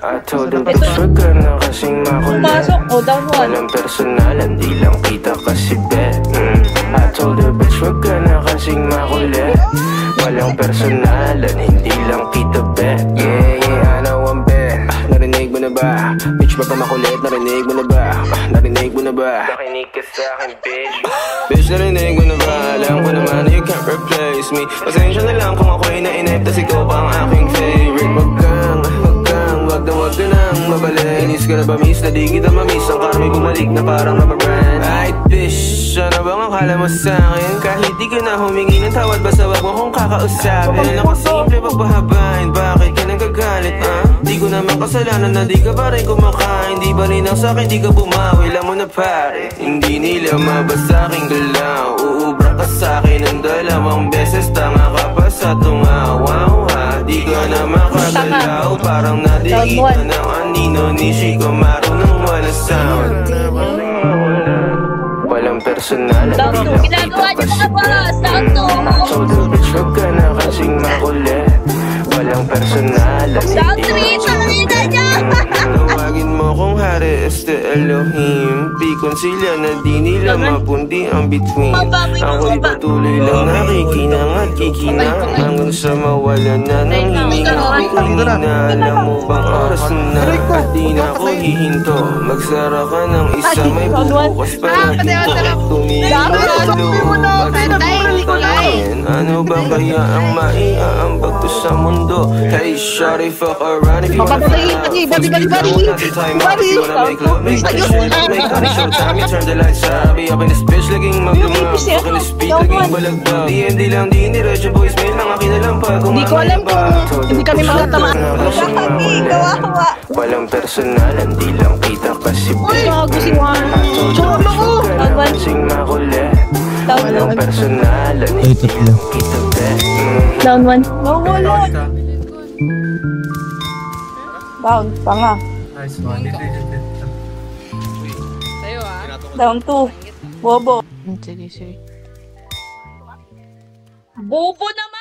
I told the bitch wag ka na kasing makulit. Walang personalan, di lang kita kasi bet. I told the bitch wag ka na kasing makulit. Walang personalan, hindi lang kita bet. Yeah, yeah, I know I'm bad. Narinig mo na ba? Bitch baka makulit, narinig mo na ba? Narinig mo na ba? Nakinig ka sa'kin bitch. Bitch narinig mo na ba? Alam ko naman na you can't replace me. Pasensya na lang kung ako'y nainip, tas ikaw pa ang aking favorite. Wag ka nang mabalik. Inis ka na ba miss? Na di kita mamiss. Ang karmi bumalik na parang rubber band. Ay bitch, ano bang akala mo sa'kin? Kahit di ka na humingi ng tawad, basta wag mo kong kakausapin. Ako simple pagpahabain, bakit ka nagagalit? Di ko naman kasalanan na di ka pa rin kumakain. Di ba rin ang sa'kin, di ka bumawi. Alam mo na pare, hindi nila mabasa aking galaw. Uubra ka sa'kin ng 2 beses. Tanga ka pa sa tungaw. Di ka na makagalaw. Parang nadikitan ng anino ni Chico. Marunong wala sound. Walang personal. Ginagawa niyo mga boss. Sakto. So the bitch wag ka na kasing makulit. Walang personal. Sakto ito. Nakita niyo. Tawagin mo kung hari este Elohim. Pikonsilya na di nila mapundi ang between. Ako'y patuloy lang nakikinang at kikinang hanggang sa mawala na ng hininga ko. Alam mo bang oras na at di na ako hihinto. Magsara ka ng isa, may bubukas pa na pinto. Tumingin sa loob at tanongin, ano ba kaya ang maiaambag ko sa mundo? Hey shawty, fuck around if you wanna make the shit, make honey showtime, you turn the lights up. Be up in this bitch, laging magdumam. Fucking the speed, laging balagdag. DMD lang, di nirecho voicemail, lang akin na lang pa. Hindi ko alam kung hindi kami makatama. Kawawa. Walang personalan, di lang kita kasi Gago si Juan. Cholo ko. kasing makulit. Walang personalan, hindi lang kita bet. Down 1. Down, panga. Nice one. Down 2. Bobo. Sige, sige. Bobo naman!